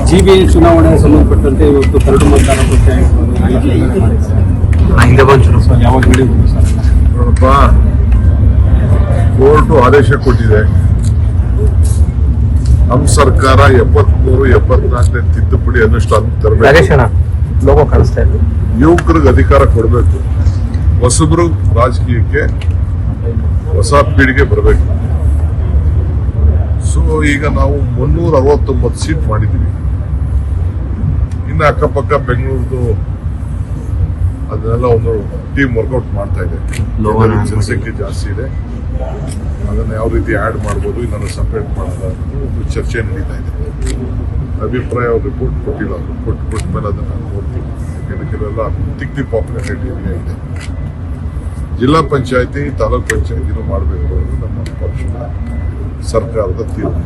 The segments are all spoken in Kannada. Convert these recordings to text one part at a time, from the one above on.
ಜಿಬಿಎ ಚುನಾವಣೆ ಸಂಬಂಧಪಟ್ಟಂತೆ ಇವತ್ತು ಕರಡು ಮತದಾನ ಪಟ್ಟಿ ಹಿಂದೆ ಬಂದು ಯಾವಾಗ ನಡೆಯುವುದು ಸರ್? ನೋಡಪ್ಪ, ಕೋರ್ಟು ಆದೇಶ ಕೊಟ್ಟಿದೆ. ನಮ್ಮ ಸರ್ಕಾರ 73-74 ತಿದ್ದುಪಡಿ ಅನುಷ್ಠಾನ ತರಬೇಕು. ಲೋಗೋ ಕಾಣಿಸ್ತಾ ಇದೆ. ಯುವಕರಿಗೆ ಅಧಿಕಾರ ಕೊಡಬೇಕು. ಹೊಸಬ್ರು ರಾಜಕೀಯಕ್ಕೆ ಹೊಸ ಪೀಳಿಗೆ ಬರಬೇಕು. ಸೊ ಈಗ ನಾವು 369 ಸೀಟ್ ಮಾಡಿದ್ದೀವಿ. ಇನ್ನು ಅಕ್ಕಪಕ್ಕ ಬೆಂಗಳೂರು ಅದನ್ನೆಲ್ಲ ಒಂದು ಟೀಮ್ ವರ್ಕೌಟ್ ಮಾಡ್ತಾ ಇದೆ. ಜನಸಂಖ್ಯೆ ಜಾಸ್ತಿ ಇದೆ, ಅದನ್ನು ಯಾವ ರೀತಿ ಆ್ಯಡ್ ಮಾಡ್ಬೋದು, ಇನ್ನೊಂದು ಸಪ್ರೇಟ್ ಮಾಡೋದು ಒಂದು ಚರ್ಚೆ ನಡೀತಾ ಇದೆ. ಅಭಿಪ್ರಾಯ ಅವ್ರು ರಿಪೋರ್ಟ್ ಕೊಟ್ಟಿಲ್ಲ. ಅವರು ಕೊಟ್ಟ ಮೇಲೆ ಅದನ್ನು ನೋಡ್ತೀವಿ. ಯಾಕೆಂದರೆ ಕೆಲವೆಲ್ಲ ತಿಕ್ತಿ ಪಾಪ್ಯುಲೇಟೆಡ್ ಏರಿಯಾ ಇದೆ. ಜಿಲ್ಲಾ ಪಂಚಾಯತಿ, ತಾಲೂಕ್ ಪಂಚಾಯತಿನೂ ಮಾಡಬೇಕು ಅನ್ನೋದು ನಮ್ಮ ಪಕ್ಷದ ಸರ್ಕಾರದ ತೀರ್ಮಾನ.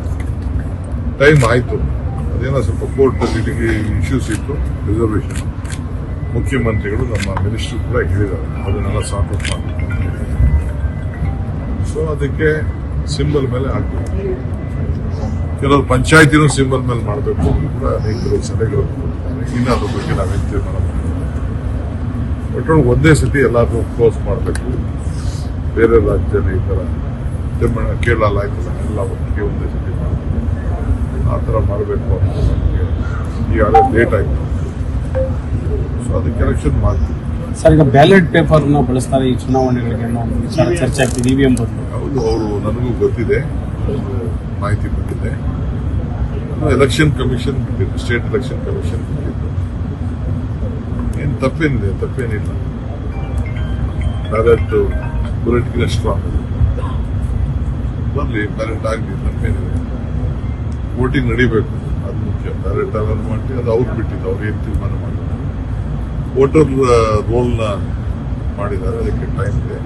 ಟೈಮ್ ಆಯಿತು. ಅದೇನೋ ಸ್ವಲ್ಪ ಕೋರ್ಟಲ್ಲಿ ಇಶ್ಯೂಸ್ ಇತ್ತು, ರಿಸರ್ವೇಷನ್. ಮುಖ್ಯಮಂತ್ರಿಗಳು ನಮ್ಮ ಮಿನಿಸ್ಟರ್ ಕೂಡ ಹೇಳಿದ್ದಾರೆ ಅದನ್ನೆಲ್ಲ ಸಾರ್ಟ್ ಔಟ್ ಮಾಡಬೇಕು. ಸೊ ಅದಕ್ಕೆ ಸಿಂಬಲ್ ಮೇಲೆ ಆಗಬೇಕು. ಕೆಲವರು ಪಂಚಾಯತಿನೂ ಸಿಂಬಲ್ ಮೇಲೆ ಮಾಡಬೇಕು ಅಂತ ಕೂಡ ಅನೇಕರು ಸಲಹೆಗಳು ಕೊಟ್ಟಿದ್ದಾರೆ. ಇನ್ನು ಅದ್ರ ಬಗ್ಗೆ ನಾವೇನು ತೀರ್ಮಾನ ಮಾಡಬೇಕು. ಒಟ್ಟೊಳಗೆ ಒಂದೇ ಸತಿ ಎಲ್ಲರೂ ಕ್ಲೋಸ್ ಮಾಡಬೇಕು. ಬೇರೆ ರಾಜ್ಯದಲ್ಲಿ ಈ ಥರ ಕೇರಳ ಆಯ್ತಲ್ಲ, ಎಲ್ಲ ಒಟ್ಟಿಗೆ ಒಂದೇ ಸತಿ ಮಾಡಬೇಕು. ಆ ಥರ ಮಾಡಬೇಕು ಅಂತ ನಮಗೆ ಈಗಾಗಲೇ ಲೇಟ್ ಆಯಿತು. ಸೊ ಅದಕ್ಕೆ ಎಲೆಕ್ಷನ್ ಮಾಡ್ತೀವಿ ಸರ್. ಈಗ ಬ್ಯಾಲೆಟ್ ಪೇಪರ್ನ ಬಳಸ್ತಾರೆ ಈ ಚುನಾವಣೆಗಳಿಗೆ ಅನ್ನೋ ವಿಚಾರ ಚರ್ಚೆ ಆಗ್ತಿದೆ. ಇವಿಎಂ ಬದಲು ಹೌದು, ಅವರು ನನಗೂ ಗೊತ್ತಿದೆ, ಮಾಹಿತಿ ಬಂದಿದೆ. ಎಲೆಕ್ಷನ್ ಕಮಿಷನ್ ಬಿಟ್ಟಿದ್ದು, ಸ್ಟೇಟ್ ಎಲೆಕ್ಷನ್ ಕಮಿಷನ್ ಬಿಟ್ಟಿದ್ದು. ಏನು ತಪ್ಪೇನಿಲ್ಲ. ಬ್ಯಾಲೆಟ್ ಬುಲೆಟ್ಗಿನ ಸ್ಟ್ರಾಂಗ್ ಬರಲಿ, ಬ್ಯಾಲೆಟ್ ಆಗಲಿ, ತಪ್ಪೇನಿದೆ. ವೋಟಿಂಗ್ ನಡಿಬೇಕು, ಅದು ಮುಖ್ಯ. ಬ್ಯಾಲೆಟ್ ಅವೆಲ್ಲ ಮಾಡಿ ಅದು ಅವ್ರು ಬಿಟ್ಟಿದ್ದು, ಅವ್ರು ಏನು ತೀರ್ಮಾನ ಮಾಡಿದ್ರು. ವೋಟರ್ ರೋಲ್ನ ಮಾಡಿದ್ದಾರೆ, ಅದಕ್ಕೆ ಟೈಮ್ ಇದೆ.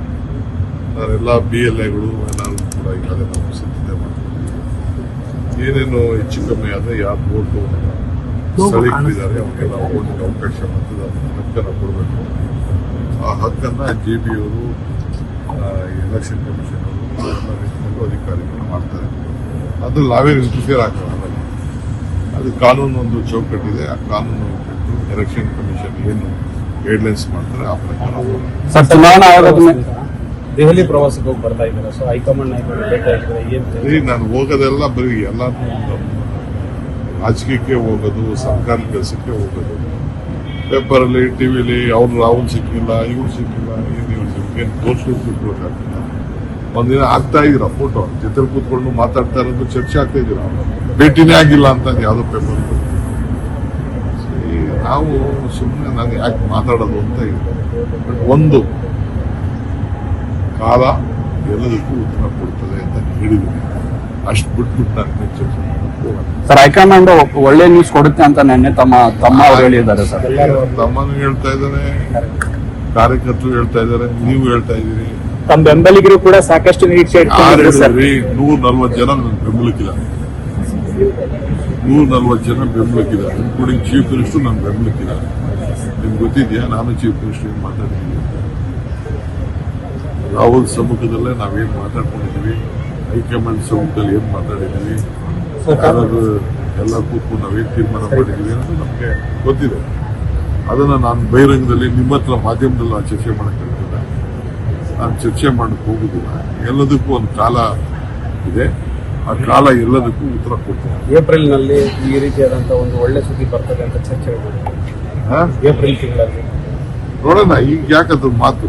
ನಾನೆಲ್ಲ BLAಗಳು ಎಲ್ಲರೂ ಕೂಡ ಈಗಾಗಲೇ ನಾವು ಸಿದ್ಧತೆ ಮಾಡ್ತೀವಿ. ಏನೇನು ಹೆಚ್ಚು ಕಮ್ಮಿ ಆದರೆ ಯಾರು ವೋಟು ಸ್ಥಳೀಕರಿದ್ದಾರೆ ಅವರಿಗೆಲ್ಲ ವೋಟಿಗೆ ಅವಕಾಶ ಮತದಾನ ಹಕ್ಕನ್ನು ಕೊಡಬೇಕು. ಆ ಹಕ್ಕನ್ನು JBಯವರು, ಎಲೆಕ್ಷನ್ ಕಮಿಷನ್ ಅವರು ಅಧಿಕಾರಿಗಳು ಮಾಡ್ತಾರೆ. ಅದ್ರಲ್ಲಿ ನಾವೇನು ಇಂಟರ್ಫಿಯರ್ ಆಗಲ್ಲ. ಅದು ಕಾನೂನು ಒಂದು ಚೌಕಟ್ಟಿದೆ. ಆ ಕಾನೂನು ಎಲೆಕ್ಷನ್ ಕಮಿಷನ್ ಏನು ಗೈಡ್ಲೈನ್ಸ್ ಮಾಡ್ತಾರೆ ಆ ಪ್ರಕಾರ. ಸರ್, ಚುನಾವಣಾ ಆಯೋಗದ ದೆಹಲಿ ಪ್ರವಾಸಕ್ಕೆ ಹೋಗಿ ಬರ್ತಾ ಇದ್ದಾರೆ. ಸೊ ಹೈಕಮಾಂಡ್ ನಾಯಕರು ಭೇಟಿ ಆಗಿದ್ದಾರೆ. ಏನು ನಾನು ಹೋಗೋದೆಲ್ಲ ಬರೀ ಎಲ್ಲಾನು ರಾಜಕೀಯಕ್ಕೆ ಹೋಗೋದು, ಸರ್ಕಾರಿ ಕೆಲಸಕ್ಕೆ ಹೋಗೋದು. ಪೇಪರಲ್ಲಿ, ಟಿವಿಲಿ ಅವ್ರು ಸಿಕ್ಕಿಲ್ಲ, ಇವ್ರು ಸಿಕ್ಕಿಲ್ಲ, ಏನು ತೋರಿಸ್ಬೇಕಾಗ್ತಿಲ್ಲ. ಒಂದಿನ ಆಗ್ತಾ ಇದ್ದೀರ ಫೋಟೋ ಜೊತೆ ಕೂತ್ಕೊಂಡು ಮಾತಾಡ್ತಾ ಇರೋದು, ಚರ್ಚೆ ಆಗ್ತಾ ಇದ್ದೀರ. ಭೇಟಿನೇ ಆಗಿಲ್ಲ ಅಂತ ಯಾವುದೋ ಪೇಪರ್. ನಾವು ಸುಮ್ಮನೆ ನಾನು ಯಾಕೆ ಮಾತಾಡೋದು ಅಂತ ಇದೆ. ಬಟ್ ಒಂದು ಕಾಲ ಎಲ್ಲದಕ್ಕೂ ಉತ್ತರ ಕೊಡ್ತದೆ ಅಂತ ಹೇಳಿದ್ದೀನಿ. ಅಷ್ಟು ಬಿಟ್ಬಿಟ್ಟು ನಾನು ಚರ್ಚೆ ಮಾಡಬೇಕು. ಸರ್, ಹೈಕಮಾಂಡ್ ಒಳ್ಳೆ ನ್ಯೂಸ್ ಕೊಡುತ್ತೆ ಅಂತ ನೆನ್ನೆ ತಮ್ಮ ಅವರು ಹೇಳಿದ್ದಾರೆ ಸರ್. ತಮ್ಮನು ಹೇಳ್ತಾ ಇದ್ದಾರೆ, ಕಾರ್ಯಕರ್ತರು ಹೇಳ್ತಾ ಇದ್ದಾರೆ, ನೀವು ಹೇಳ್ತಾ ಇದ್ದೀರಿ. ತಮ್ಮ ಬೆಂಬಲಿಗರು ಕೂಡ ಸಾಕಷ್ಟು ನಿರೀಕ್ಷೆ ಇಟ್ಕೊಂಡಿದ್ದಾರೆ ಸರ್. 140 ಜನ ನನ್ನ ಬೆಂಬಲಕ್ಕಿದ್ದಾರೆ. 140 ಜನ ಬೆಂಬಲಕ್ಕಿದ್ದಾರೆ, ಇನ್ಕ್ಲೂಡಿಂಗ್ ಚೀಫ್ ಮಿನಿಸ್ಟರ್ ನನ್ನ ಬೆಂಬಲಕ್ಕಿದ್ದಾರೆ. ನಿಮ್ಗೆ ಗೊತ್ತಿದೆಯಾ ನಾನು ಚೀಫ್ ಮಿನಿಸ್ಟರ್ ಏನು ಮಾತಾಡಿದ್ದೀನಿ? ರಾಹುಲ್ ಸಮ್ಮುಖದಲ್ಲೇ ನಾವೇನು ಮಾತಾಡ್ಕೊಂಡಿದ್ದೀವಿ, ಹೈಕಮಾಂಡ್ ಸಮ್ಮುಖದಲ್ಲಿ ಏನು ಮಾತಾಡಿದ್ದೀವಿ, ಎಲ್ಲ ಕೂತ್ಕೊಂಡು ನಾವೇನು ತೀರ್ಮಾನ ಮಾಡಿದ್ದೀವಿ ಅನ್ನೋದು ನಮಗೆ ಗೊತ್ತಿದೆ. ಅದನ್ನು ನಾನು ಬಹಿರಂಗದಲ್ಲಿ ನಿಮ್ಮ ಹತ್ರ ಮಾಧ್ಯಮದಲ್ಲಿ ನಾನು ಚರ್ಚೆ ಮಾಡಕ್ಕೆ ಹೇಳ್ತಿಲ್ಲ. ನಾನು ಚರ್ಚೆ ಮಾಡಕ್ಕೆ ಹೋಗುದಿಲ್ಲ. ಎಲ್ಲದಕ್ಕೂ ಒಂದು ಕಾಲ ಇದೆ. ಆ ಕಾಲ ಎಲ್ಲದಕ್ಕೂ ಉತ್ತರ ಕೊಡ್ತೀನಿ. ಏಪ್ರಿಲ್ನಲ್ಲಿ ಈ ರೀತಿಯಾದಂತಹ ಒಂದು ಒಳ್ಳೆ ಸುದ್ದಿ ಬರ್ತದೆ ಅಂತ ಚರ್ಚೆ ಏಪ್ರಿಲ್ ತಿಂಗಳಲ್ಲಿ ನೋಡೋಣ. ಈಗ ಯಾಕಂತ ಮಾತು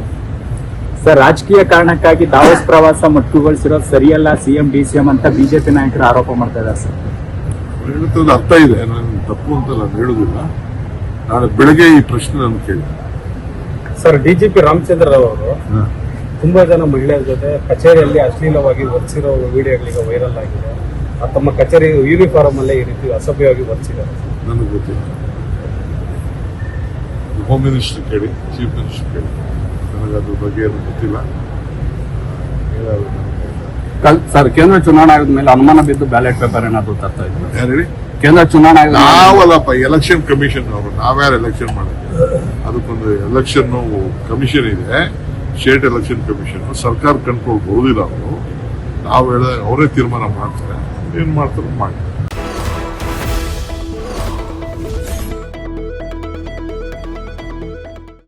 ಸರ್, ರಾಜಕೀಯ ಕಾರಣಕ್ಕಾಗಿ ದಾವೋಸ್ ಪ್ರವಾಸ ಮೊಟಕುಗೊಳಿಸಿರೋದು ಸರಿಯಲ್ಲ CM DCM ಅಂತ ಬಿಜೆಪಿ ನಾಯಕರು ಆರೋಪ ಮಾಡ್ತಾ ಇದ್ದಾರೆ ಸರ್. ಹೇಳುತ್ತದೆ ಅರ್ಥ ಇದೆ, ನಾನು ತಪ್ಪು ಅಂತ ನಾನು ಹೇಳುದಿಲ್ಲ. ನಾಳೆ ಬೆಳಗ್ಗೆ ಈ ಪ್ರಶ್ನೆ ನಾನು ಕೇಳಿ. ಸರ್, DGP ರಾಮಚಂದ್ರ ರಾವ್ ಅವರು ತುಂಬಾ ಜನ ಮಹಿಳೆಯರ ಜೊತೆ ಕಚೇರಿಯಲ್ಲಿ ಅಶ್ಲೀಲವಾಗಿ ವರ್ತಿಸಿರೋ ವಿಡಿಯೋಗಳಿಗೆ ವೈರಲ್ ಆಗಿದೆ. ತಮ್ಮ ಕಚೇರಿ ಯೂನಿಫಾರ್ಮ್ ಅಲ್ಲೇ ಈ ರೀತಿ ಅಸಭ್ಯವಾಗಿ ವರ್ತಿಸಿದ್ದಾರೆ. ನನಗೆ ಗೊತ್ತಿಲ್ಲ. ಹೋಮ್ ಮಿನಿಸ್ಟರ್ ಕೇಳಿ, ಚೀಫ್ ಮಿನಿಸ್ಟರ್ ಕೇಳಿ. ನನಗೆ ಅದ್ರ ಬಗ್ಗೆ ಏನು ಗೊತ್ತಿಲ್ಲ. ಸರ್, ಕೇಂದ್ರ ಚುನಾವಣಾ ಆಯೋಗದ ಮೇಲೆ ಅನುಮಾನ ಬಿದ್ದು ಬ್ಯಾಲೆಟ್ ಪೇಪರ್ ಏನಾದ್ರು ತರ್ತಾ ಇದ್ರು? ಯಾರು ಹೇಳಿ? ಕೇಂದ್ರ ಚುನಾವಣಾ ಆಯೋಗ ನಾವಲ್ಲಪ್ಪ, ಎಲೆಕ್ಷನ್ ಕಮಿಷನ್ ಅವರು. ನಾವ್ಯಾರು ಎಲೆಕ್ಷನ್ ಮಾಡಿದ್ವಿ? ಅದಕ್ಕೊಂದು ಎಲೆಕ್ಷನ್ ಕಮಿಷನ್ ಇದೆ, ಸ್ಟೇಟ್ ಎಲೆಕ್ಷನ್ ಕಮಿಷನ್. ಸರ್ಕಾರ ಕಂಟ್ರೋಲ್ ಬರುವುದಿಲ್ಲ ಅವರು. ನಾವು ಅವರೇ ತೀರ್ಮಾನ ಮಾಡ್ತಾರೆ. ಏನ್ ಮಾಡ್ತಾರೋ ಮಾಡಿ.